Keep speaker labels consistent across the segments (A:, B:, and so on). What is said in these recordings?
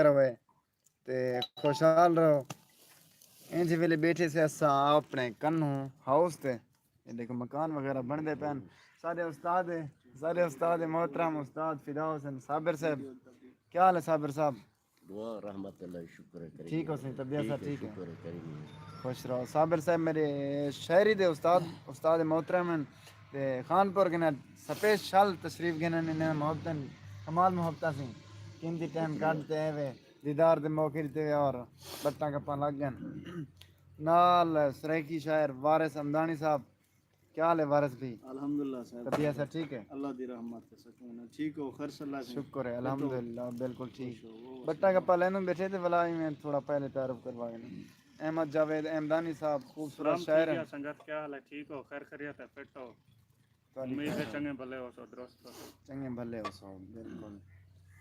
A: रहो ते खुशहाल रहो। इंज वेले बैठे से असा अपने कन्नू हाउस ते ये देखो मकान वगैरह बनते पैन। सारे उस्ताद मोहतरम उस्ताद फिदा हुसैन साबिर साहब, क्या हाल है साबिर साहब?
B: दुआ रहमत अल्लाह शुक्र करी
A: ठीक हो सही, तबीयत सब ठीक है?
B: शुक्र करी।
A: खुश रहो। साबिर साहब मेरे शहरी दे उस्ताद मोहतरम हैं ते खानपुर के ना स्पेशल तशरीफ गिने ने मोहब्बत कमाल मोहब्बत सी कीमती टाइम काटते हैं वे दीदार दे मौके ते और बत्ता कप्पा लग गन नाल सराइकी शायर वारिस हमदानी साहब, क्या हाल है वारिस भाई?
C: अल्हम्दुलिल्लाह साहब,
A: तबीयत सब ठीक है?
C: अल्लाह दी रहमत से सकून है। ठीक हो खैर से
A: शुक्र है अल्हम्दुलिल्लाह बिल्कुल ठीक। बट्टा कप्पा लेने बैठे थे वलाई में थोड़ा पहले तारुफ करवा गए। अहमद जावेद अहमदानी साहब खूबसूरत शायर हैं।
D: संगत क्या हाल है? ठीक हो खैर खैरियत है? फिट हो? उम्मीद है चंगे भले हो सो दुरुस्त हो
A: चंगे भले हो सो बिल्कुल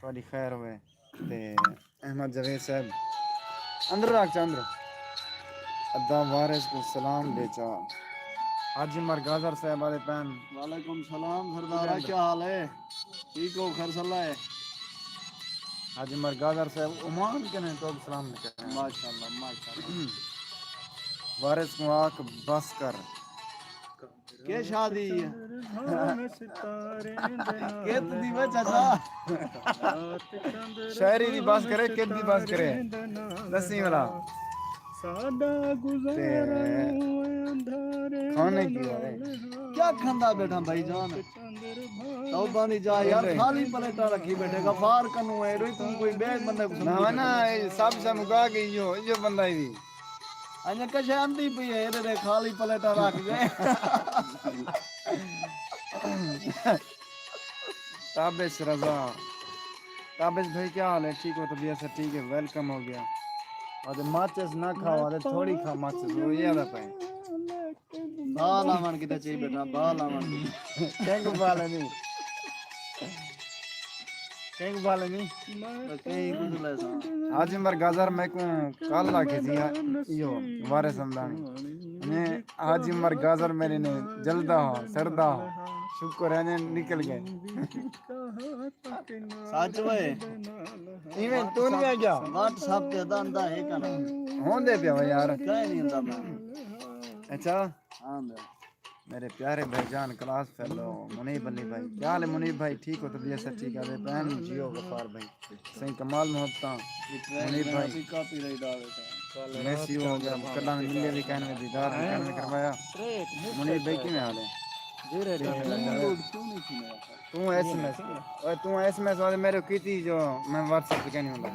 A: थोड़ी खैर होए ते अहमद जावेद साहब अंदर रख चंद्र अद्दा वारिस को सलाम बेचा हाजी मरगाजर साहब वाले पैन।
C: वालेकुम सलाम सरदारा, क्या हाल है? ठीक हो खैर है?
A: हाजी मरगाजर साहब उमान के ने तो सलाम करें
C: माशाल्लाह माशाल्लाह।
A: वारिस को आंख बस कर
C: के शादी है के दी में चाचा
A: शायरी दी बात करे किद दी बात करे दसी वाला
D: सादा गुजारा
A: खाने की है
C: क्या खंदा बैठा भाई जान तौबा नहीं जा यार, खाली प्लेटा रखी बैठे गफार कनु है रोई तुम कोई बैग बंदे को
A: ना ना सब से मुका के यो बंदा ही
C: अन्य कशे आंदी पई है रे खाली प्लेटा रख गए।
A: ताबिश रजा ताबिश भाई क्या हाल है? ठीक हो? तबीयत से ठीक है? वेलकम हो गया। और माचिस ना खाओ और थोड़ी खा माचिस वो याद आ पाए
C: बाल आवन की चाहिए बेटा, बाल आवन की
A: कैंग बाल नहीं कैंग बाल नहीं
C: कहीं कुछ लेसा
A: आज मर गाजर मैं को काल लाके थी यो वारे समदानी ने आज मर गाजर मेरे ने जल्दा हो सरदा हो शुक्र है ने निकल गए
C: सच वे
A: इवें तू नहीं आ गया
C: व्हाट्सएप पे दंदा है कना
A: होंदे पे यार
C: कहीं नहीं होता मैं।
A: अच्छा
C: हां
A: मेरे प्यारे भाईजान क्लास फेलो मुनीब अली भाई, क्या हाल है मुनीब भाई? ठीक हो? तबीयत से ठीक है? बहन जियो गफार भाई सही कमाल मोहब्बत मुनीब भाई
C: कॉपी राइट आवे था
A: मैसी हो गया कला में मिले भी कहने में दीदार कहने में करवाया। मुनीब भाई किवें हाल है?
C: क्यों नहीं थी मेरा
A: तू एसएमएस ओए तू एसएमएस वाले मेरे की थी जो मैं व्हाट्सएप पे कहने होला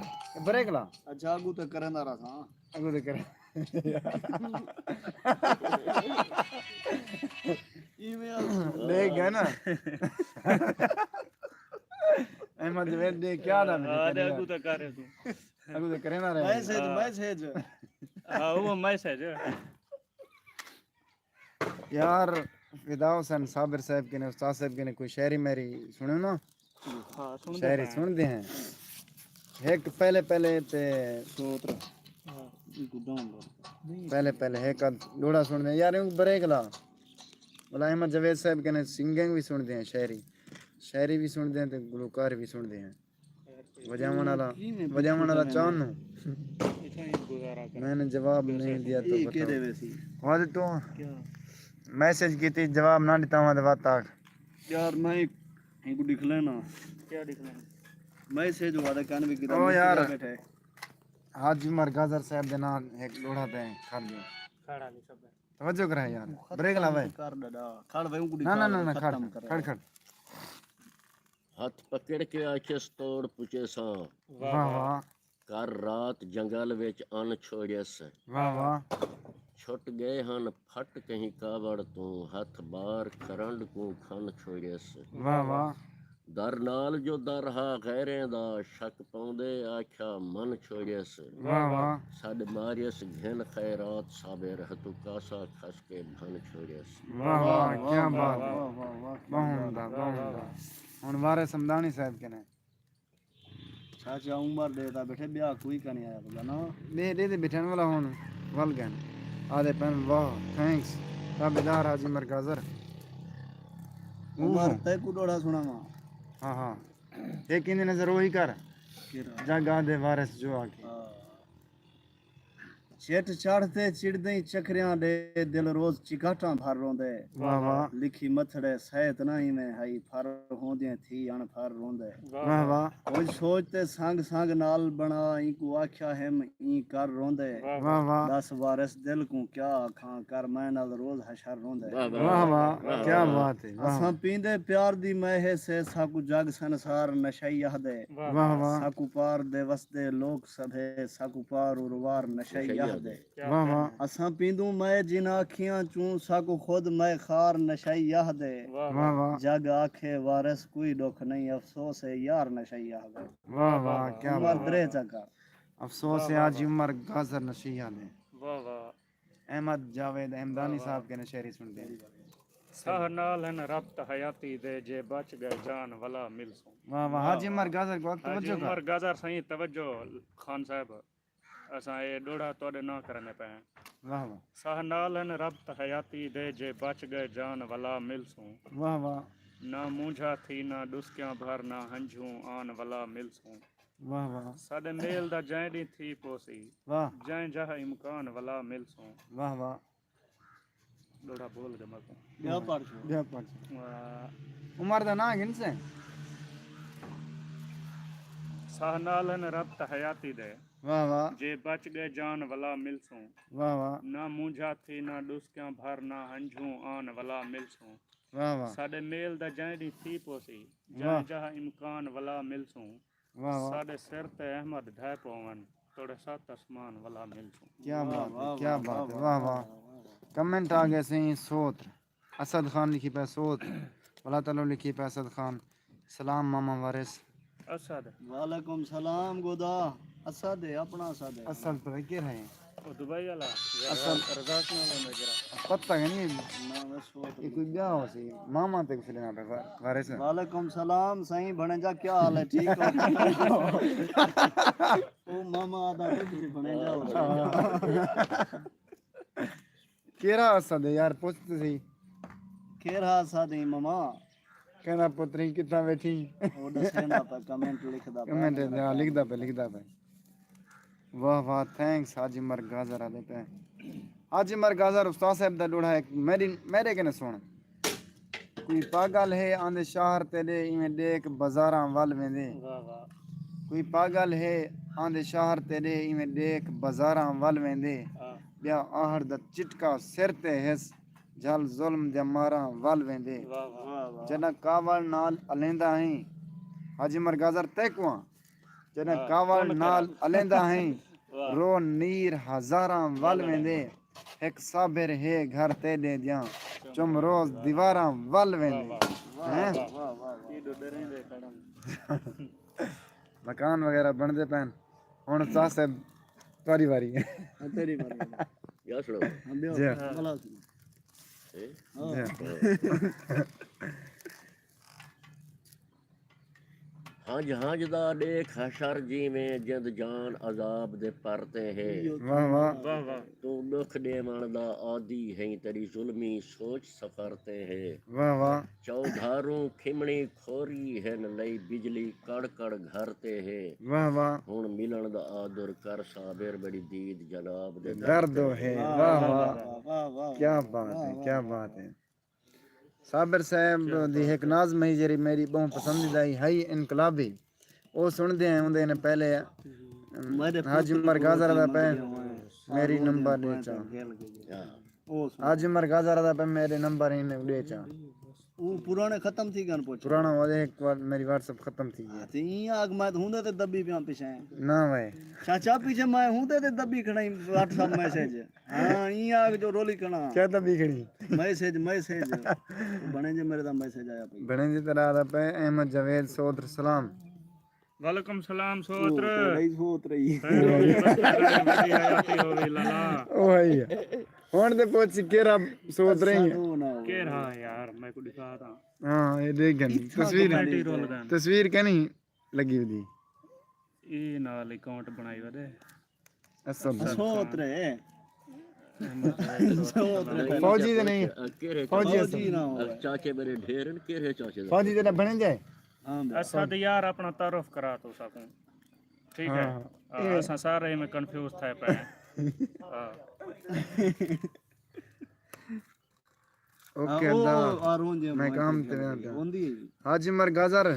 A: ब्रेकला
C: अच्छा आगू तो करंदा रहा था
A: अगो दे कर
C: ईमेल
A: देख गया ना अहमद जवेद दे क्या ना
D: अरे अगू तो करे तू
A: अगो दे करे ना रे
C: मैसेज
D: हां वो मैसेज
A: यार फिदा हुसैन साबिर साहब के ने उस्ताद साहब के ने कोई शायरी मेरी सुनो ना।
D: हां सुन
A: शायरी सुनते हैं एक पहले ते
C: सूत्र
A: पहले है का डोड़ा सुन दे यार ब्रेक ला बोला अहमद जवेद साहब के ने सिंगिंग भी सुनते हैं शायरी भी सुनते हैं तो गुलकार भी सुनते हैं वजावन वाला चाहन मैंने जवाब नहीं दिया तो बताओ तो मैसेज की थी जवाब ना देता हूँ बात तक
C: यार मैं एक लिख लेना
D: क्या लिखना
C: मैसेज हुआ था कान भी
A: ओ यार हाजी उमर गाजर साहब दे नाम एक लोड़ा दे खा लियो
D: खड़ा नहीं सब
A: तवज्जो करा यार ब्रेक ला भाई
C: कर दादा खड़ भाई उनको
A: ना खड़
B: हथ पकड़ के आखिस तोड़ पुछे सा
A: वाह वाह
B: कर रात जंगल विच अन छोड़ियस
A: वाह वाह
B: छुट गए हन फट कहीं कावड़ तू हथ बार करंड को खन छोड़ियस
A: वाह वाह
B: दर नाल जो दर हा गैरें दा शक पाउंदे आख्या मन छोड़ियस
A: वाह वाह
B: सड मारियस घिन खैरात साबे रहतु कासा खस के भन छोड़ियस
A: वाह वाह क्या बात है बहुंदा हुन वारे समदानी साहब के ने
C: चाचा उमर देता बैठे ब्याह कोई का नहीं आया बोला ना
A: दे बिठन वाला हुन वल गन आधे पेन वाह थैंक्स ताबेदार हाजी मरगाजर
C: उमर ते कुडोड़ा सुना मां
A: हाँ एक इन नजर वही कर जगा दे वारिस जो आके
C: चिट चढ़ते चिड़दे चकरियां दे दिल रोज चिकाटा भर रोंदे
A: वाह वाह
C: लिखी मथड़े सैत नहीं में हई फर होंदे थी अनफर रोंदे
A: वाह वाह
C: कुछ सोचते संग संग नाल बना ई को आख्या है ई कर रोंदे
A: वाह वाह
C: 10 वारिस दिल को क्या आखां कर मैं नाल रोज हशर रोंदे
A: वाह वाह क्या बात है वाह
C: असां पींदे प्यार दी महे से साकू जग संसार नशई यहदे
A: वाह वाह
C: साकू पार दे वसदे लोक सभे साकू पार उरवार नशई यहदे
A: वाह वाह
C: असां पींदू मैं जिन अखियां चूं साकू खुद मैं खार नशई यहदे
A: वाह वाह
C: जग आखे वारिस कोई दुख नहीं अफसोस है यार नशई यहदे
A: वाह वाह क्या
C: उमर
A: बात
C: दरे चका
A: अफसोस है आज उमर गाजर नशिया ने
D: वाह वाह
A: अहमद जावेद अहमदानी साहब के नशेरी सुनते हैं
D: साह नाल है न रब्त हयाती दे जे बच गए जान वला मिल सो
A: वाह वाह हाजी उमर गाजर को
D: हाजी
A: तवज्जो कर
D: उमर गाजर सही तवज्जो खान साहब असां ये डोड़ा तोड़े ना करने पे
A: वाह वाह
D: साह नाल है न रब्त हयाती दे जे बच गए जान वला मिल सो
A: वाह वाह
D: ना मूंझा थी ना डुस्कियां भर ना हंझू आन वला मिल सो
A: वाह वाह
D: साडे मेल दा जैं दी थी पोसी
A: वाह
D: जैं जह इम्कान वला मिल सो
A: वाह वाह
D: डोड़ा बोल दे मको
C: क्या पढ़
A: क्या पढ़
D: वाह
A: उमर दा ना गिन से
D: साह नाल है न रब्त हयाती दे
A: वाह वाह
D: जे बच गए जान वला मिल सो
A: वाह वाह
D: ना मूंझा थी ना डुस्कियां भर ना हंझू आन वला मिल सो
A: वाह वाह
D: साडे मेल दा जैं दी थी पोसी
A: वाह।
D: जैं जह इम्कान वला मिल सो
A: वाह वाह
D: साडे सिर ते अहमद ढह पवन तोड़े सात आसमान वला मिल सो
A: क्या बात है क्या बात है वाह वाह कमेंट आ गए सही सोत्र असद खान लिखी पे सोत्र अल्लाह ताला लिखी पे असद खान सलाम मामा वारिस
D: असद
C: वालेकुम सलाम गोदा असद है अपना असद है
A: असद पर के रहे
D: ओ दुबई वाला
A: असद
D: रजाक नाल में गिरा
A: पता है नहीं
C: ना मैं सोच
A: ये कोई ब्याह हो सी मामा ते कुछ लेना पे वारिस
C: वालेकुम सलाम सही भणेजा क्या हाल है ठीक हो ओ मामा आदा कुछ भणेजा हो
A: केरा असद है यार पूछते सही
C: केरा सादी मामा
A: कहना पुत्री कितना बैठी
C: ओ दसेना पर कमेंट लिखदा
A: कमेंट लिखदा पे वाह वाह थैंक्स हाजी मर गाजर आदे पे हाजी मर गाजर उस्ताद साहब दा लोड़ा है मेरे कने सुन कोई पागल है आंदे शहर तेरे इवें देख बाजारां वल वेंदे
D: वाह वाह
A: कोई पागल है आंदे शहर तेरे इवें देख बाजारां वल वेंदे ब्या आहर दा चिटका सिर ते हिस जल जुल्म दे मारां वल वेंदे
D: वाह वाह
A: जना कावल नाल अलेंदा हैं हाजी मर गाजर तैकुआ जना कावल नाल अलेंदा हैं रो नीर हजारां वल वेंदे एक साबिर है घर ते दे दियां चुम रोज दीवारां वल वेंदे हैं
D: ये दो डरे दे खड़म
A: मकान वगैरह बनदे पैन हुन उस्ताद साहब तुम्हारी बारी है
C: तेरी बारी
B: या सुनो
C: हम बियो
A: जी।
C: भला
B: ए? हंज हंज दा देख हशर जिवें जिंद जान अजाब दे परते है
A: वाह वाह
D: वाह वाह
B: तू दुख देवण दा आदि है तेरी जुल्मी सोच सफरते है
A: वाह वाह
B: चौधारू खिमणी खोरी हैन लई बिजली कड़ कड़ घर ते है
A: वाह वाह
B: हुण मिलन दा आदर कर साबिर बड़ी दीद जनाब दे
A: दर्द है वाह वाह
C: वाह वाह
A: क्या बात है क्या बात है साबिर साहब दी एक नाज़म है जेरी मेरी बहुत पसंदीदा है इनकलाबी वो सुनते हैं उनदे ने पहले हाजी उमर गाजर दा पे मेरी नंबर दे चा
C: ओ
A: हाजी उमर गाजर दा पे मेरे नंबर इन दे चा
C: वो पुराने खत्म थी गन पूछ
A: पुराना हो एक बार मेरी व्हाट्सएप खत्म थी गई
C: ती आग मैं हुंदे ते दब्बी पिया पीछे
A: ना भाई
C: चाचा पीछे मैं हुंदे ते दब्बी खणाई व्हाट्सएप मैसेज हां ई आग जो रोली कणा
A: क्या तभी खड़ी
C: मैसेज बने जे मेरे दा मैसेज आया पई
A: बने जी तरह दा पे अहमद जावेद सोदर सलाम
D: वालेकुम सलाम सोत्र
C: नहीं सोत रही
D: बड़ी हयाती हो गई लाला
A: ओ भाई हुन ते पूछ केरा सोच रही है
C: ओ ना
D: के रहा यार मैं को दिखा था
A: हां ये देख गन तस्वीर
D: बैटरी रोल गन
A: तस्वीर कनी लगी हुई
D: ये नाल अकाउंट बनाई वदे
A: असल
C: सोत रे
A: फौजी ते नहीं
B: केरे
A: फौजी
C: जी ना हो
B: चाचे मेरे ढेर केरे चाचे दा
A: फौजी ते बने जाए
C: हां
D: असद यार अपना तारुफ करा तो सकूं ठीक है असां सारे में कंफ्यूज थे पे
A: ओके
C: ओ
A: अल्लाह
C: आरून जे
A: मैं काम ते वेंदा
C: ओंदी
A: हाजी उमर गाजर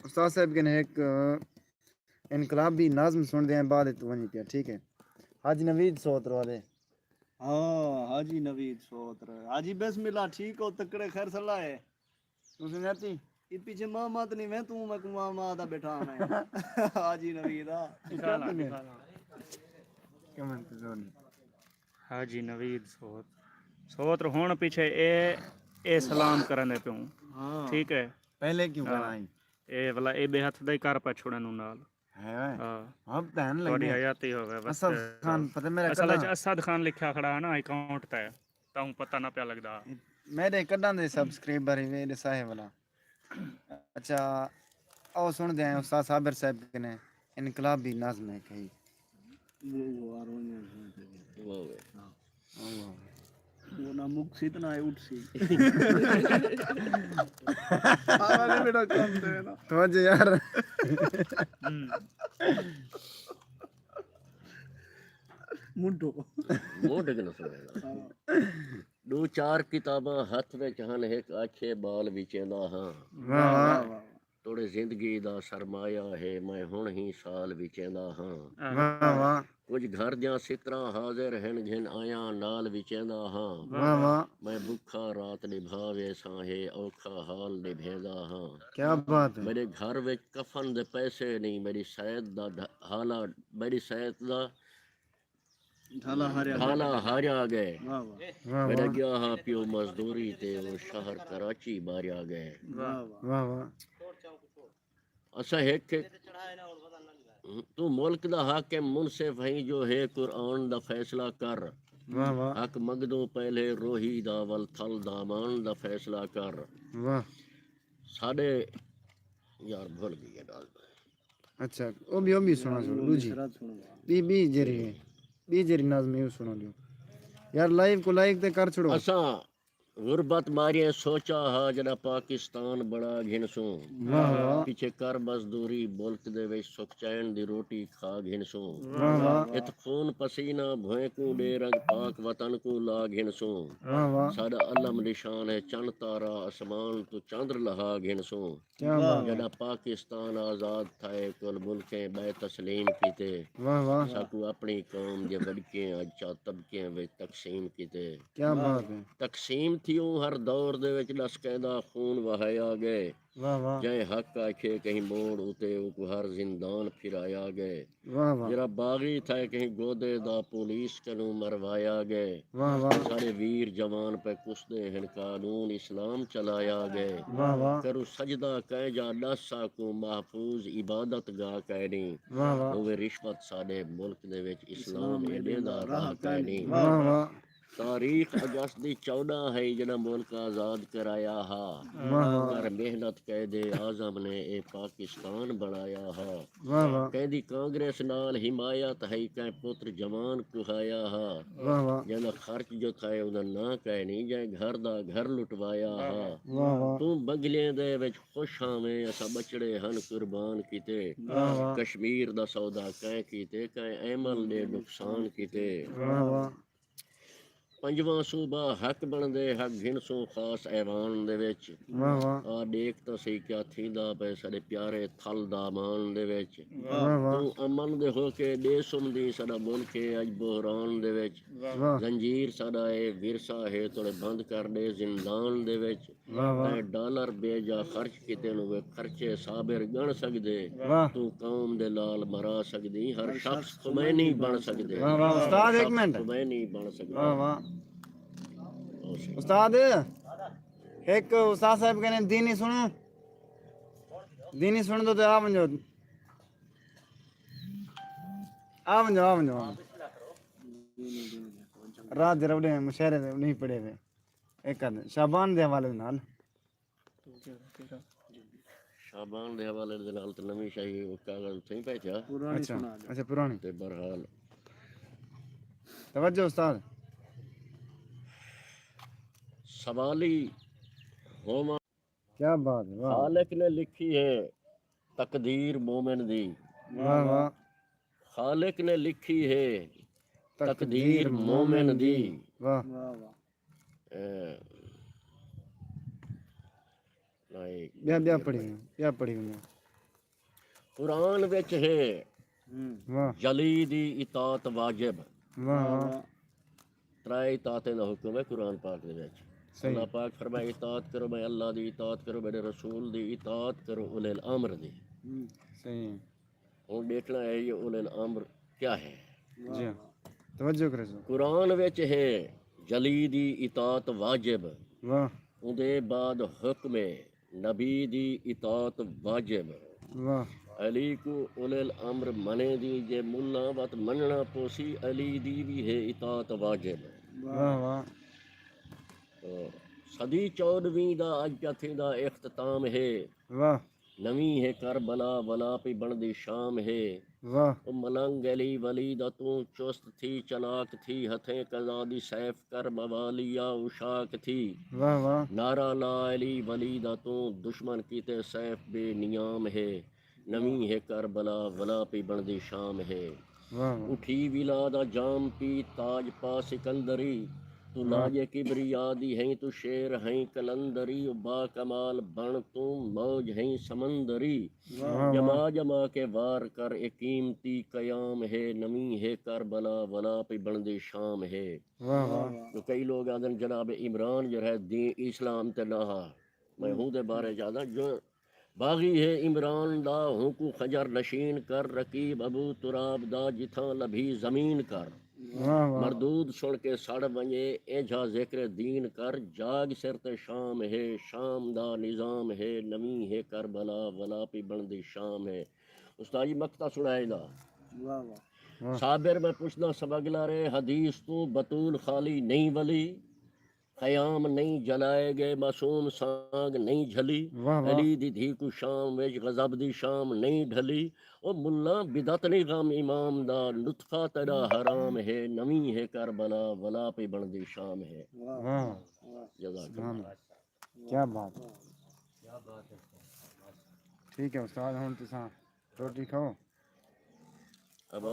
A: उस्ताद साहब के ने एक इनकलाबी नाज़म सुन दे बाद तू वनी पिया ठीक है हाजी नवीद सोत्र वाले
C: हाँ हाजी नवीद सोत्र हाजी बिस्मिल्लाह ठीक हो तकड़े खैर सलाह है
A: तू सुनती
C: ये पीछे मामा तो नहीं मैं तू मैं मामा दा बैठा मैं हाजी नवीद
D: निकाला निकाला
A: कमन तो जोन
D: हाजी नवीद सोत्र हुण पीछे ए सलाम करन दे पियो
C: हाँ
D: ठीक है
A: पहले क्यों
D: हाँ।
A: कराई
D: ए वाला ए बे हथ दे कर पा छोड़न नाल
A: है
D: हाँ
A: अब तहन
D: थोड़ी
A: लगे
D: हयाती होवे बस
A: असद खान पता मेरा
D: असल
A: कदा
D: च असद खान लिखा खड़ा है ना अकाउंट ते ताऊ पता ना पिया लगदा
A: मेरे कदा दे सब्सक्राइबर ही मेरे साहे वाला अच्छा आओ सुन दे उस्ताद साबिर साहब के ने इनकलाबी नाज़म है कही
C: वो आरून जे
B: वाह
C: वो ना मुख सीत ना उठ सी आरा ने बेटा काम दे ना
A: तो आज यार
C: मुंडो
B: मोट के न सुनेगा दो चार किताबां हथ विच हन एक आखे बाल विचेंदा हां
A: वाह वाह
B: तोड़े जिंदगी दा सरमाया है मैं हुण ही साल विचेंदा हां
A: वाह वाह
B: कुछ घर दियां सितरां हाजिर हन घिन आया नाल विचेंदा हां
A: वाह वाह
B: मैं भुखा रात निभावे साहे औखा हाल निभेंदा हां
A: क्या बात है
B: मेरे घर विच कफन दे पैसे नहीं मेरी सैद दा हाला मेरी सैद दा
C: ढाला हारिया
B: हाला हारिया गए
C: वाह वाह
A: वाह
B: मेरा
A: वाह
B: गया हा प्यो मजदूरी ते वो शहर कराची मारिया गए
C: वाह
A: वाह वाह
B: असा एक तू मुल्क दा हाकिम मुनसिफ है जो है कुरान दा फैसला कर
A: वाह वाह
B: हक मंगदो पहले रोही दा वल थल दामान दा फैसला कर
A: वाह
B: साडे यार भूल गई डाल
A: अच्छा वो भी सुना सुनो दूजी बी जेरी नाज़म यू सुना लियो यार लाइव को लाइक ते कर छोड़ो
B: असा गुरबत मारिए सोचा हा जड़ा पाकिस्तान बड़ा घिनसू
A: वाह वाह
B: पीछे कर मजदूरी मुल्क दे विच सुख चैन दी रोटी खा घिनसू
A: वाह वाह
B: इत खून पसीना भोए को दे रंग पाक वतन को ला घिनसू
A: वाह वाह
B: साडा अलम निशान है चंद तारा आसमान तू चंद्र लहा घिनसू
A: क्या बात है
B: जड़ा पाकिस्तान आजाद थाए कुल मुल्कें बै तस्लीम कीते
A: वाह वाह
B: साकू अपनी कौम दे वड़के अच्छा तबके विच तकसीम कीते
A: क्या बात है
B: तकसीम थियूं हर दौर दे विच लसकैदा खून वहाया गए
A: वाह वाह
B: जै हक आखे कहीं मोड़ उते उको हर जिंदान फिराया गए
A: वाह वाह
B: जरा बागी था कहीं गोदे दा पुलिस कनू मरवाया गए
A: वाह वाह
B: सारे वीर जवान पे कुसदे हन कानून इस्लाम चलाया गए
A: वाह वाह
B: करू सजदा कह जा दसा को महफूज इबादत गा कहनी
A: वाह वाह
B: होवे रिश्वत साडे मुल्क दे विच इस्लाम एडे दा राह कहनी
A: वाह वाह
B: तारीख अगस्त दी 14 है जड़ा मुल्क आजाद कराया हा
A: वाह वाह
B: कर मेहनत कैदे आजम ने ए पाकिस्तान बनाया हा
A: वाह वाह
B: कहदी कांग्रेस नाल हिमायत है कै पुत्र जवान कुहाया हा
A: वाह वाह
B: जना खर्च जो था उदा ना कहनी जै घर दा घर लुटवाया हा
A: वाह वाह
B: तू बंगले दे विच खुश हावें असा बचड़े हन कुर्बान कीते
A: वाह वाह
B: कश्मीर दा सौदा कै कीते कै ऐमल ने नुकसान कीते
A: वाह वाह
B: पंजवां सूबा हक बनदे हक घिनसों खास ऐवान दे विच
A: वाह वाह
B: आ देख तो सही क्या थींदा पे साडे प्यारे थल दामान दे विच
A: वाह वाह
B: तू अमन दे होके दे सुमदी साडा मुल्क है अज बहरान दे विच
A: वाह
B: जंजीर साडा ए विरसा है तोड़े बंद कर दे जिंदान दे विच
A: वाह वाह
B: तै डॉलर बेजा खर्च किते नु वे खर्चे साबिर गण सकदे
A: वाह
B: तू कौम दे लाल मरा सकदी हर शख्स खुमैनी बन सकदे
A: वाह वाह उस्ताद एक मिनट
B: खुमैनी बन सकदा
A: वाह वाह उस्ताद एक उस्ताद साहब कहने दीनी सुनो तो आ वञो रात जरा उड़े मुशहरे नहीं पढ़े हुए एक आध शाबान दे हवाले नाल
B: शाबान दे हवाले दे नाल ते नवीं शाही ओ कागज थई पैचा
C: पुरानी
A: अच्छा
C: सुना दे
A: अच्छा पुरानी
B: ते बहरहाल
A: तवज्जो उस्ताद
B: सवाली होमा
A: क्या बात है वाह
B: खालिक ने लिखी है तकदीर मोमिन दी
A: वाह वाह
B: खालिक ने लिखी है तकदीर मोमिन दी।
A: वाह
C: वाह वाह
A: ब्याह पढ़ी मैं
B: कुरान विच है
A: वाह
B: जली दी इतात वाजिब।
A: वाह वाह
B: त्राई इतातें दा हुक्म है कुरान पाक दे विच।
A: सही
B: अल्लाह पाक फरमाए इतात करो, मैं अल्लाह दी इतात करो, मेरे रसूल दी इतात करो, उलिल अम्र दी।
A: सही है
B: हुण देखना है ये उलिल अम्र क्या है।
A: जी हाँ तवज्जो करो सो
B: कुरान विच है जली दी इतात वाजिब,
A: वाह
B: उहदे बाद हुक्म है नबी दी इतात वाजिब।
A: वाह
B: अली को उलिल अम्र मने दी जे मुल्ला वत मनना पोसी अली दी भी है इतात वाजिब।
A: वाह वाह
B: तो सदी 14वीं दा अज पिया थींदा इख्तिताम है।
A: वाह
B: नवी है करबला वला पे बनदी शाम है।
A: वाह
B: ओ मलंग अली वली दा तू चुस्त थी चलाक थी, हथें कज़ा दी सैफ कर मवालिया उशाक थी।
A: वाह वाह
B: नारा ला अली वली दा तू दुश्मन कीते सैफ बेनियाम है। नवी है करबला वला पे बनदी शाम है।
A: वाह
B: उठी विला दा जाम पी ताज पा सिकंदरी, तू लाजे किबरिया दी हैं, तू शेर हैं कलंदरी। बा कमाल बन तू मौज हैं समंदरी। जमा जमा के वार कर एक कीमती कयाम है। नमी है करबला वला पे बनदी शाम है।
A: वाह वाह
B: तो कई लोग आदन जनाब इमरान जो है दी इस्लाम ते नहा, मैं हूँ दे बारे ज़्यादा जो बागी है इमरान दा हूँ को खजर नशीन कर, रकीब अबू तुराब दा जिथा लभी ज़मीन कर।
A: वाह वाह
B: मरदूद सुन के सड़ वंजे एझा जिक्र दीन कर। जाग सिर ते शाम है, शाम दा निज़ाम है। नवी है करबला वला पे बनदी शाम है। उस्ताद जी मक्ता सुनाए दा
C: वाह वाह
B: साबिर में पुछना सबगला रे हदीस तू बतूल खाली नहीं वली। क़याम नहीं जलाए गए मासूम सांग नहीं झली।
A: वाह वाह
B: अली दी धी को शाम विच गज़ब दी शाम नहीं ढली। ओ मुल्ला बिदत नहीं गम इमाम दा लुत्फा तेरा हराम है। नवी है करबला वला पे बनदी शाम है।
A: वाह
B: जज़ाकल्लाह।
A: क्या बात ठीक है उस्ताद हम तुसा रोटी खाओ
B: अब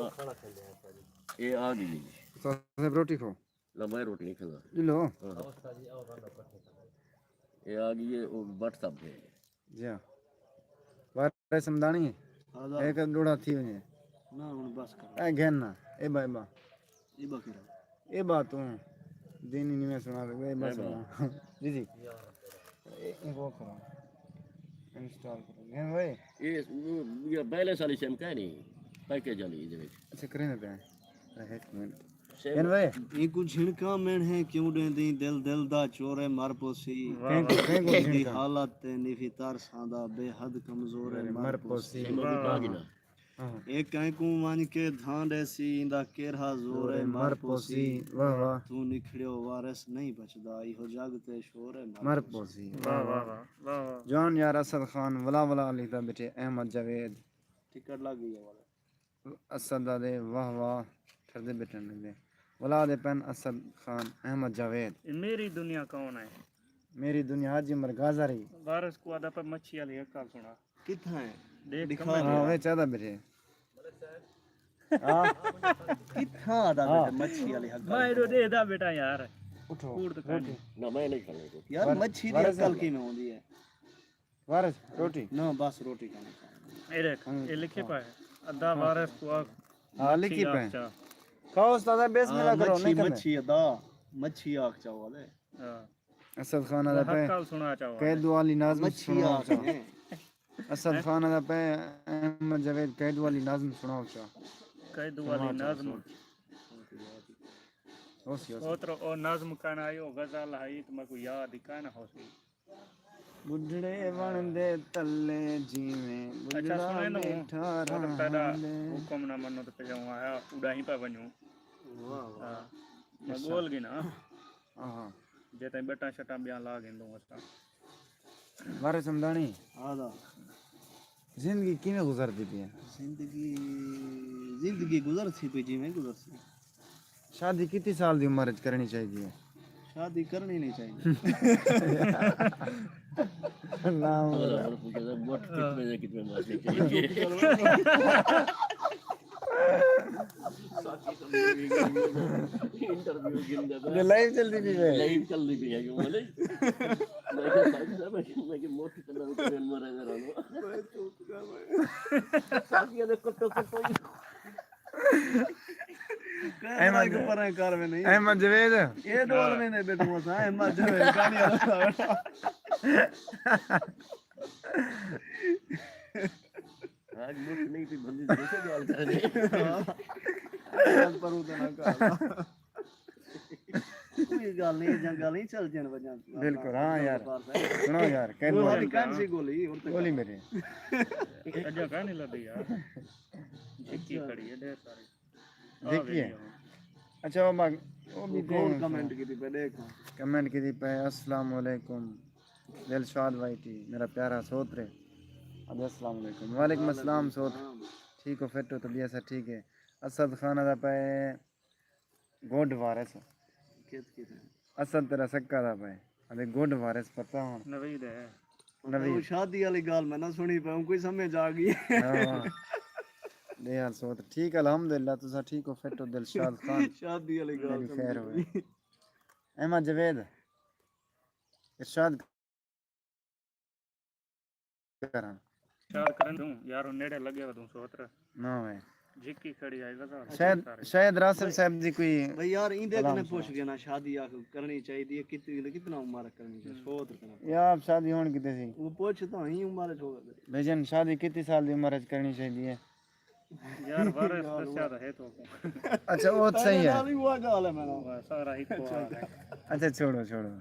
B: ये आ गई
A: उस्ताद साहब रोटी खाओ
B: ला मैं रोटी नहीं खाता।
A: जी लो
B: ये आ गई है वो व्हाट्सएप पे।
A: जी हाँ वारे समझानी है
C: आदा
A: एक डोड़ा थी वने
C: ना हुन बस कर
A: ए घेन ना ए बा
C: ई बकरा
A: ए बात तू दीनी नहीं मैं सुना सकता ए बस जी जी इनको करो इंस्टॉल करो घेन भाई
B: ये बैलेंस वाली सिम क्या नहीं पैकेज वाली इधर
A: अच्छा करें देते हैं एक मिनट
B: सिम
A: घेन भाई
C: ई कुछ झिणका मेण है क्यों देंदी दिल दिल दा चोरे मर पोसी
A: कहीं को
C: दी
A: झिणका
C: हालत ते निफी तारसां बेहद कमजोर है
A: मर पोसी
B: सिम भी भागना
C: एक कहीं को मान के धान देसी इंदा केरहा जोर है
A: मर पोसी वाह वाह
C: तू निखड़ियो वारिस नहीं बचदा इहो जग ते शोर है
A: मर पोसी
D: वाह वाह वाह वाह वाह
A: जॉन यार असद खान वला वला लिखता बेटे अहमद जावेद
C: टिकट लग गई है वाला
A: असद दे वाह वाह ठरदे बेटे ने वला दे पेन असद खान अहमद जावेद
D: ये मेरी दुनिया कौन है।
A: मेरी दुनिया हाजी मरगाजारी
D: वारस को आदा पर मच्छी वाली एक सुना
C: किथा है
D: देख
C: दिखा
A: हाँ वे चाहता बेटे हाँ
C: किथा आदा बेटा मच्छी वाली हक
D: मैं रो दे दा बेटा यार
A: उठो
D: कूड़ तो खानी
B: ना मैं नहीं खाने को
C: यार मच्छी दी अकल की में होंदी है
A: वारस रोटी
C: ना बस रोटी खानी
D: ए देख ये लिखे पाए अदा वारस को आग
A: हाँ लिखी पे
D: अच्छा
A: खाओ उस्ताद बिस्मिल्लाह करो
C: मच्छी
A: नहीं करना
C: मच्छी अदा मच्छी आग चाहो वाले
D: हां
A: असद खान दा पे
D: हक्का सुना चाहो
A: कैद वाली नाज़म
C: मच्छी
A: सुनाओ
C: आग
A: चाहो
C: है
A: असद खान दा पे अहमद जावेद कैद वाली नाज़म सुनाओ चाहो
D: कैद वाली नज़्म
A: होसी
D: ओतरो ओ नज़्म काना आयो गजल आई तो मको याद ही काना होसी।
A: बुढ़ड़े वण दे तल्ले जीवे
D: अच्छा
A: बुढ़ड़ा
D: सुने नो
A: बैठा
D: मतलब तेरा
A: रहंदे
D: हुक्म ना मनो तो पे जाऊं आया उड़ा ही पे वणू
C: वाह वाह
D: हां मैं बोल गई ना
A: हाँ
D: जे तई बटा शटा बयान ला गेंदो असा
A: वारे समझानी
C: आदा
A: जिंदगी किवें गुजरती थी
C: जिंदगी जिंदगी गुजर थी पे जी में गुजर सी
A: शादी कितनी साल दी उम्र च करनी चाहिए
C: शादी करनी नहीं चाहिए
A: ना
B: और पूछा था वोट कितने मारने चाहिए साथी इंटरव्यू गिनदे
A: ये लाइव चलती थी वे
B: लाइव चलदी पई है बोले मैं के साथ मैं के मोटी तरह ट्रेन मारे जरा नो साथियों ने कट्टो
C: कैमरा के ऊपर है कार में नहीं
A: अहमद जवेद
C: ये डोल में नहीं बैठूंगा सा अहमद जवेद कहानी वाला
B: आज मुठ नहीं थी बंदी जैसे गाल करे
C: आज पर उतना का कोई गाल नहीं जंगल नहीं चल जन वजह
A: बिल्कुल हाँ यार सुनो यार
C: वो
A: कहने
C: हमारी कान से गोली और तक
A: गोली मेरे
D: जगह नहीं लगी यार झिक्की खड़ी है ढेर सारी
A: देखिए अच्छा वो भी
C: गोल कमेंट की थी पे देखो
A: कमेंट की थी पे अस्सलाम वालेकुम दिलशाद भाई थी मेरा प्यारा सोत्रे अब अस्सलाम वालेकुम वालेकुम अस्सलाम सोत ठीक हो फिट हो तो भी ऐसा ठीक है असद खाना दा पे गोड वायरस
C: कित की
A: असद तेरा सक्का दा पे अबे गोड वायरस पता हो
D: नवीद है
A: नवी
C: वो शादी वाली गाल मैं ना सुनी पे कोई समझ आ गई
A: हाँ दे यार सोत ठीक अल्हम्दुलिल्लाह तुसा ठीक हो फिट हो दिलशाद खान
C: शादी वाली गाल
A: मेरी खैर हो अहमद जवेद इरशाद करा
D: शाद करन दूं यार नेड़े लगे वा तू सोतर
A: ना वे
D: झिक्की खड़ी आई बता
A: शायद रासिल साहब जी कोई
C: भाई यार इंदे कने पूछ के ना शादी आ करनी चाहिए कितना उम्र करनी चाहिए 100 करना
A: यार शादी होने की थी
C: वो पूछ तो ही उम्र होगा
A: भजन शादी कितनी साल की उम्र करनी चाहिए
D: यार वारस दस्या तो है तो
A: अच्छा वो तो सही है
C: नाली हुआ गाल है मेरा
D: सारा ही को है
A: अच्छा छोड़ो छोड़ो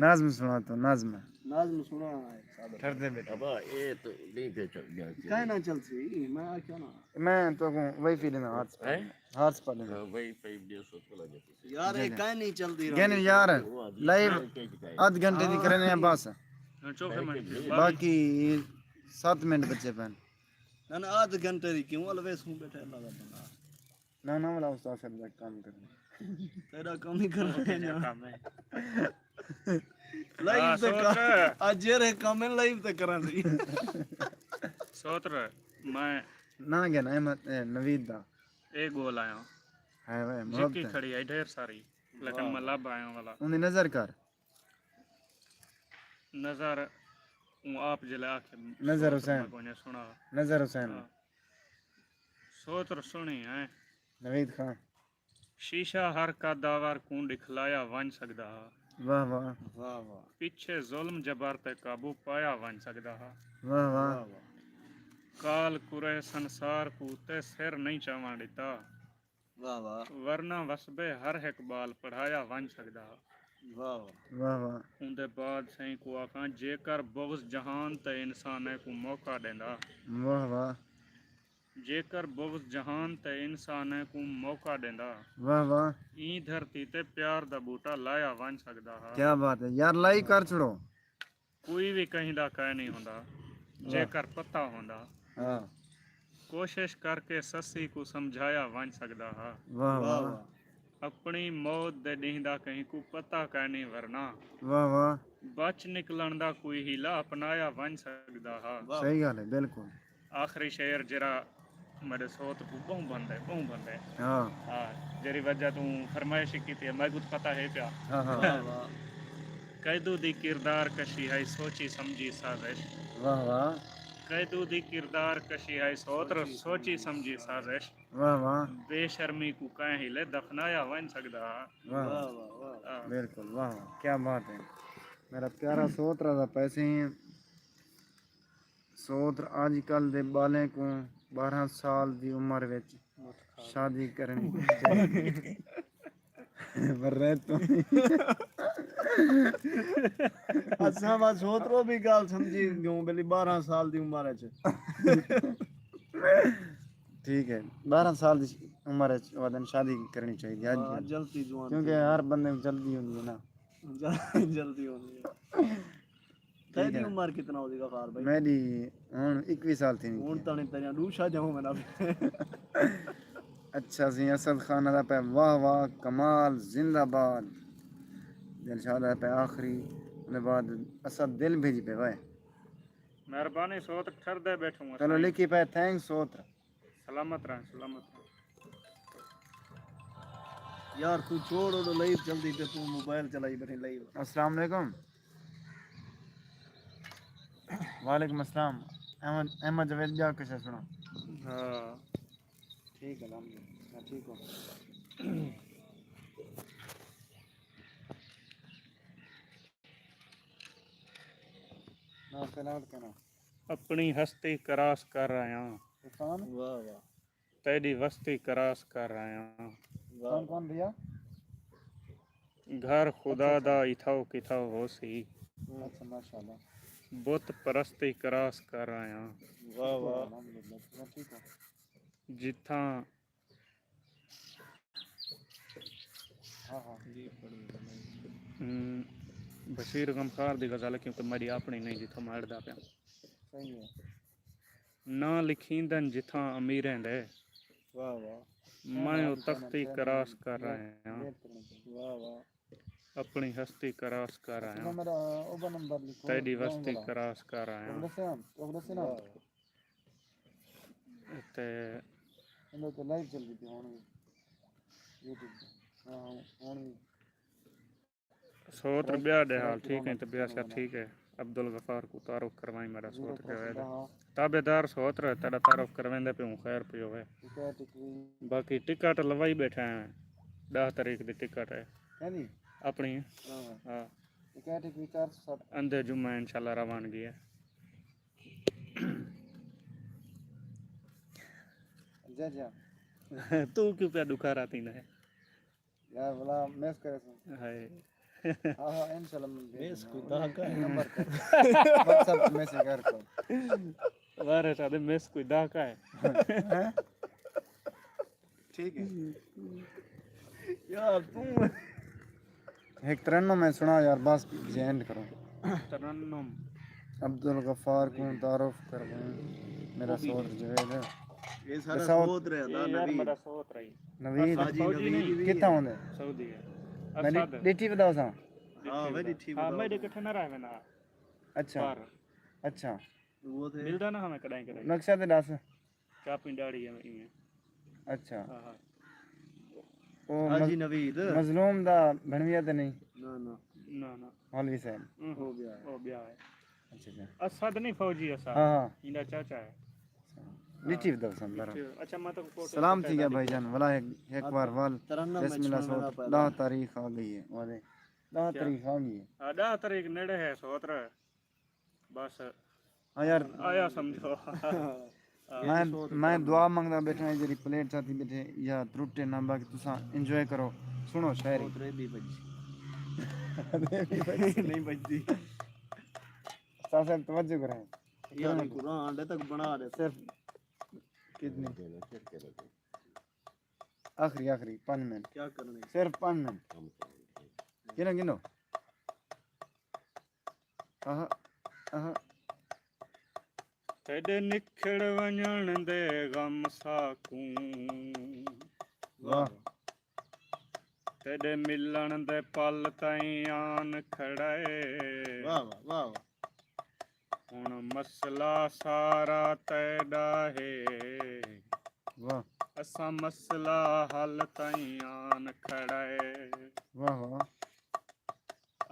A: नाज़्म सुना तो नाज़्म
C: नाज़्म सुना है सादर
A: ठहर दे बेटा
B: अब ये तो नहीं पे चल गया
C: काहे ना चल सी मैं क्या ना
A: मैं तो वही फीलिंग हार्ट्स पर लेना
B: वही पे दे सो तो लगे
C: यार ये काहे नहीं चलती
A: गन यार लाइव आध घंटे की करने हैं बस
D: चौके में
A: बाकी 7 मिनट बचे पन
C: ना ना आध घंटे की क्यों अलवेस हूं बैठा लगा बना
A: ना ना वाला उस्ताद साहब का काम करना
C: तेरा काम ही करना है ना
D: काम है
C: लाइव ते
D: सोच
C: आज रे काम लाइव ते करा सी
D: सोतर मैं
A: ना गया ना अहमद नवीद दा
D: एक गोल आया
A: है वे
D: झिक्की
A: मोहब्बत
D: खड़ी आई ढेर सारी लेकिन मैं लब आया वाला
A: उन्हें नजर कर
D: नजर हूँ आप जिले आके
A: नजर हुसैन
D: को ने सुना
A: नजर हुसैन
D: सोतर सुनी है
A: नवीद खान
D: शीशा हर का दावर कूं दिखलाया वन सकदा
A: वाह वाह
C: वाह वाह
D: पिछे जुल्म जबर ते काबू पाया वन सकदा
A: वाह वाह
D: काल कुरे संसार को ते सिर नहीं चावा दिता
C: वाह वाह
D: वरना वसबे हर एक बाल पढ़ाया वन सकदा
C: वाह
A: वाह वाह
D: उनदे बाद सही को आखां जेकर बुग़्ज़ जहान ते इंसान को मौका देंदा
A: वाह वाह
D: जेकर बुग़्ज़ जहान ते इंसान को मौका देंदा
A: वाह वाह
D: ई धरती ते प्यार दा बूटा लाया वन सकदा
A: क्या बात है यार लाइक कर छोड़ो
D: कोई भी कहीं दा कह नहीं होंदा जेकर पता होंदा
A: हाँ
D: कोशिश करके सस्सी को समझाया वन सकदा
A: वाह वाह
D: अपनी मौत दे ॾींदा कहीं को पता कह नहीं वरना
A: वाह वाह
D: बच निकलन दा कोई हीला अपनाया वन सकदा
A: सही गल है बिल्कुल
D: आखिरी शेर जरा मेरे सोत को बहु बंदे
A: हाँ
D: हाँ जेरी वजह तू फरमाइश की थी मैं कुछ पता है प्या
A: हाँ हाँ
D: कैदू दी किरदार कशी है सोची समझी साजिश
A: वाह वाह
D: कैदू दी किरदार कशी है सोत्र सोची समझी साजिश
A: वाह वाह
D: बेशर्मी को कहीं हिले दफनाया वन सकदा
A: वाह
D: हाँ।
A: बिल्कुल वाह क्या बात है मेरा प्यारा सोत्र दा पैसे सोत्र आजकल दे बाले को 12 साल दी उम्र विच शादी करनी चाहिए पर रह तो
C: अच्छा बस सोतरो भी गाल समझी गयो बेली 12 साल दी उम्र च
A: ठीक है 12 साल की उम्र वादन शादी करनी चाहिए आज
C: जल्दी जवान
A: क्योंकि हर बंदे को जल्दी होती है ना
C: जल्दी होनी है तेरी उम्र कितना होगी गफार भाई
A: मेरी हुन 21 साल थी
C: हुन ताने तेरा दूशा जाऊं मैं ना
A: अच्छा सी असद खान दा पे वाह वाह कमाल जिंदाबाद दिलशाद दा पे आखिरी ने बाद असद दिल भेजी पे भाई
D: मेहरबानी सोत ठर दे बैठूंगा
A: चलो लिखी पे थैंक्स सोत
D: सलामत रह
C: यार तू छोड़ और लाइव चलती पे तू मोबाइल चलाई बैठी लाइव
A: अस्सलाम वालेकुम। वालेकुम अस्सलाम। अहमद अहमद जवेद जा कैसे सुनो?
D: हाँ
A: ठीक है अल्हम्दुलिल्लाह ठीक हो। ना तेलावत करना
D: अपनी हस्ती करास कर आया,
A: कौन
C: वाह वाह
D: तेरी वस्ती करास कर आया,
A: कौन कौन भैया?
D: घर खुदा दा इथाओ किथाओ होसी,
A: अच्छा माशाल्लाह
D: बुत परस्ती करास कर आया,
C: वाह वाह
A: अल्हम्दुलिल्लाह तुम्हें ठीक हो।
D: जिथा
A: हाँ हाँ
D: बशीर गमखार दी गज़ल है, क्योंकि मेरी अपनी नहीं जिथों मैं अड़दा पिया।
A: सही है।
D: ना लिखींदन जिथा अमीरें दे,
C: वाह वाह
D: मैं ओ तख्ती करास कर आया,
A: वेट करना चाहिए।
C: वाह वाह
D: अपनी हस्ती करास कर
A: तो
D: आया,
A: मेरा ओबा नंबर लिखो
D: तेरी वस्ती करास कर आया।
A: प्रोग्रेस ना
D: ते
A: इन्हें तो लाइव चल रही थी हुन भी यूट्यूब पे। हाँ हुन भी
D: सोत ब्याह दे हाल ठीक है, तो ब्याह सब ठीक है। अब्दुल गफार को तारुफ करवाई मेरा सोत जवेद ताबेदार सोत रहे, तेरा तारुफ करवाइंदे पे हूँ खैर पियो है। बाकी टिकट लवाई बैठा है, 10 तारीख की टिकट है अपनी। हाँ अंधे जुम्मा इंशाल्लाह रवानगी है। तू क्यों पे दुखा राती है
A: यार बोला मैस करे सुन।
D: हाय
A: हाँ हाँ इंशाल्लाह
C: बेस कोई दागा है
A: नंबर कर व्हाट्सएप पे मैसेज कर को
D: वारे सादे मिस कोई दाका है।
A: ठीक है।
C: यार तू
A: एक तरन्नुम में सुना यार बस एंड करो।
D: तरन्नुम
A: अब्दुल गफ्फार को तारुफ करवाएं मेरा सोत जवेद है।
C: ये सारा
A: साउथ-
C: सोच रहा था
D: यार
C: नबी
D: मेरा सोत रही
A: नवीद
C: हाजी नवीद भी
A: कितना होंगे
D: सऊदी है
A: मैंने
D: असद
A: डिटी बताओ सा।
C: हाँ वही ठीक
D: हाँ
C: बताओ
D: मैं इकट्ठे ना रहे ना
A: अच्छा
D: बाहर
A: अच्छा
C: वो थे
D: मिलदा ना हमें कदाई कदाई
A: नक्शा ते दस।
D: क्या पिंडाड़ी है इमें।
A: अच्छा
D: हाँ हाँ
A: वो
C: हाजी नवीद
A: मजलूम दा भणविया ते नहीं
C: ना ना
D: ना ना
A: मौलवी साहब।
C: हो गया
D: हो गया है।
A: अच्छा अच्छा
D: असद नहीं फौजी असद
A: हाँ हाँ
D: इंदा चाचा है।
A: डिटी बताओ सा जरा।
D: अच्छा मैं तो फोटो
A: सलाम ठीक है भाईजान वाला एक बार वाल
C: तरन्नुम में
A: बिस्मिल्लाह
C: सुनना
A: सोत
C: पहला
A: 10 तारीख आ गई है वाले 10
D: क्या?
A: तारीख आ गई है।
D: 10 तारीख नेड़े है सोत रहे बस
A: हाँ यार
D: आया समझो।
A: मैं दुआ मंगदा बैठा है जरी प्लेट साथी बैठे या त्रुटे ना बाकी तुसा एंजॉय करो सुनो शायरी
C: सोच रहे भी बजी नहीं बजती
A: साहब तवज्जो करें
C: यार कुरान आंडे तक बना दे
A: सिर्फ कितनी आखिरी 5 मिनट
C: क्या करने
A: सिर्फ 5 मिनट गिनो गिनो आहा आहा
D: तेरे निखड़ वञण दे गम साकूं
A: वाह
D: तेरे मिलण दे पल ताईं आन खड़े
C: वाह वाह
D: हुण मसला सारा तेरा है
A: वाह
D: असां मसला हल ताईं आन खड़े
A: वाह वाह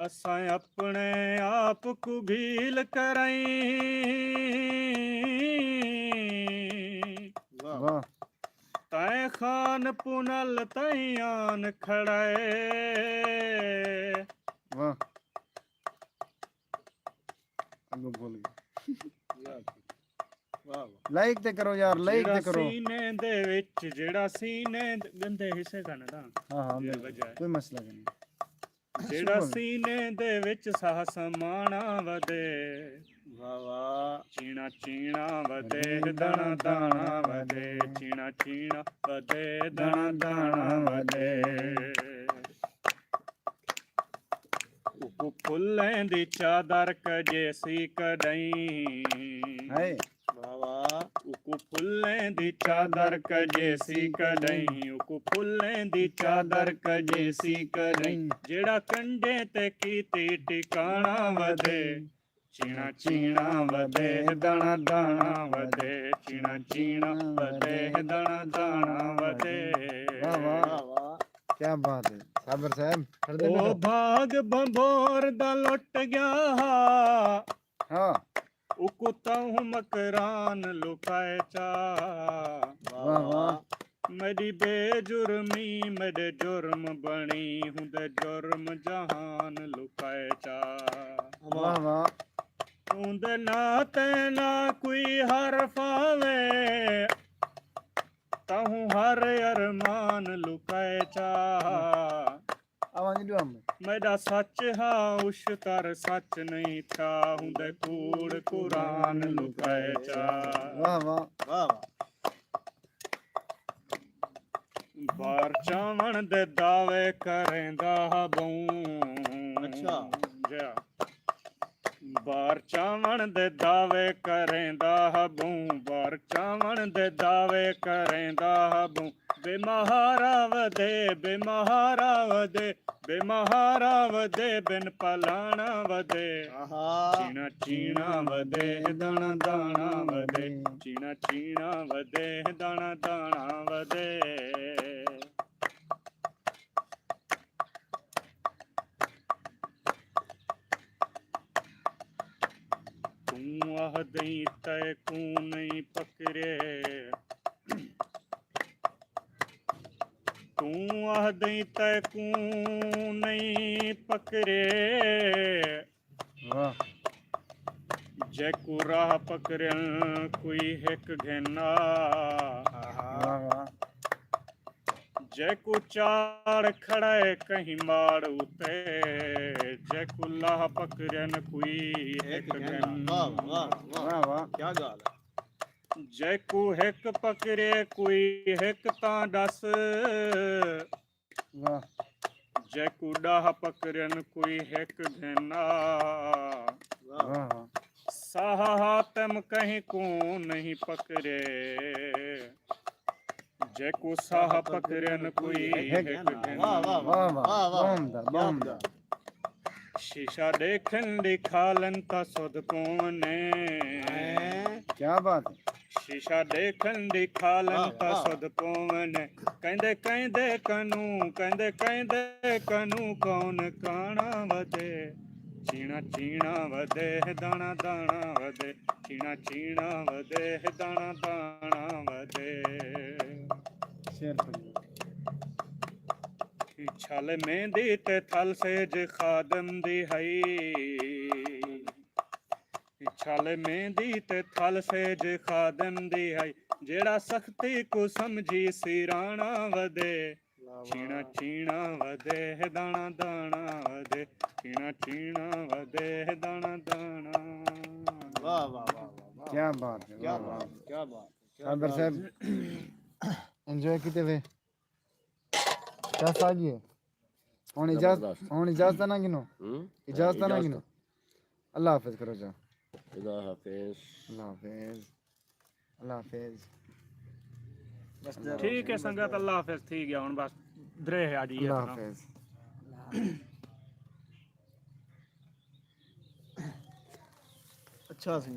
D: असां अपने आप को भील कराई
A: वाह
D: तै खान पुनल ताईं आन खड़े
A: वाह अगो बोल गया
C: वाह
A: लाइक ते करो यार लाइक
D: ਜਿਹੜਾ
A: ते करो
D: ਸੀਨੇ ਦੇ ਵਿੱਚ ਜਿਹੜਾ ਸੀਨੇ ਦੇ ਗੰਦੇ ਹਿੱਸੇ ਕਰਨ ਦਾ
A: हाँ हाँ
D: ये
A: बिल्कुल,
D: वजह है।
A: कोई मसला नहीं
D: ਜਿਹੜਾ ਸੀਨੇ ਦੇ ਵਿੱਚ ਸਾਹ ਸਮਾਣਾ ਵਦੇ
C: वाह वाह
D: ਚੀਣਾ ਚੀਣਾ ਵਦੇ ਦਾਣਾ ਦਾਣਾ ਵਦੇ ਚੀਣਾ ਚੀਣਾ ਵਦੇ ਦਾਣਾ ਦਾਣਾ ਵਦੇ ਉਕੂ ਫੁੱਲਾਂ ਦੀ ਚਾਦਰ ਕਜੇ ਸੀ ਕਡਈ
A: है
C: वाह वाह
D: ਉਕੂ ਫੁੱਲਾਂ ਦੀ ਚਾਦਰ ਕਜੇ ਸੀ ਕਡਈ ਉਕੂ ਫੁੱਲਾਂ ਦੀ ਚਾਦਰ ਕਜੇ ਸੀ ਕਡਈ ਜਿਹੜਾ ਕੰਡੇ ਤੇ ਕੀਤੀ ਟਿਕਾਣਾ ਵਦੇ ਚੀਣਾ ਚੀਣਾ ਵਦੇ ਦਾਣਾ ਦਾਣਾ ਵਦੇ ਚੀਣਾ ਚੀਣਾ ਵਦੇ ਦਾਣਾ ਦਾਣਾ ਵਦੇ
A: वाह वाह
C: वाह वाह
A: क्या बात है साबर साहब कर दे
D: ओ भाग भंबोर दा लुट गया
A: हाँ
D: उकुताऊं मकरान लुकाए चा
A: वाह वाह
D: मेरी बेजुर्मी मेरे जुर्म बनी हूं दे जुर्म जहान लुकाए चा
A: वाह वाह
D: उंदे नाते ना कोई हरफ आवे ताहूं हर अरमान लुकाए चा
A: आवाज दो हम
D: मेरा सच हा उश्तर सच नहीं था हुंदे कूड़ कुरान लुकाए चा
A: वाह वाह
C: वाह वाह
D: बार चावण दे दावे करेंदा बऊं
C: अच्छा।
D: जा बार चावण दे दावे करेंदा बऊं बार चावण दे दावे करेंदा बऊं बेमहारा वदे बेमहारा वदे बेमहारा वदे बिन पलाना वदे
C: आहा
D: चीना चीना वदे दाना दाना वदे चीना चीना वदे दाना दाना वदे तू आह दई तय को नहीं पकड़े तू आह दई तय को नहीं पकड़े
A: वाह
D: जैकू राह पकड़न कोई हिक घेना
A: वाह वाह
D: जैकू चाड़ खड़े कहीं माड़ उते जैकू लाह पकड़न कोई हिक घेना
C: वाह वाह वाह
A: वाह वाह
C: क्या गाल है
D: जैकू हिक पकड़े कोई हिक तां दस
A: वाह
D: जैकू डाह पकड़न कोई हिक घेना
C: वाह
A: वाह वाह
D: साह हातम कहीं को नहीं पकड़े जैकू साह पकड़न कोई हिक
C: वाह
D: घेना
C: वाह
A: वाह
C: वाह वाह वाह
A: बहुमदा बहुमदा
D: शीशा देखन दिखालन ता सुध कोने
A: क्या बात है
D: शीशा देखन दिखालन
C: वाह,
D: ता
C: वाह।
D: सुध कोने कहंदे कहंदे कनू कौन काना वदे चीना चीना वदे दाना दाना वदे चीना चीना वदे दाना दाना वदे
A: शेर पढ़िए
D: छल मेहंदी ते थल सेज खादम दी हई छल मेहंदी ते थल सेज खादम दी हई जेड़ा सख्ती को समझी सिराना वदे चीना चीना वदे दाना दाना वदे चीना चीना वदे दाना दाना
C: वाह वाह वाह वाह
A: क्या बात है
C: क्या
A: वाह वाह
C: बात क्या बात क्या
A: साबर
C: बात।
A: साहब एंजॉय कीते वे क्या साजी है
B: जबरदस्त।
A: हुन इजाजत ना गिनो इजाजत ना गिनो अल्लाह हाफिज करो जा
B: खुदा हाफिज
A: अल्लाह हाफिज अल्लाह हाफिज
C: बस दे
D: ठीक है संगत अल्लाह हाफिज ठीक है हुन बस द्रे आ जी
A: अल्लाह हाफिज
C: अच्छा सिंह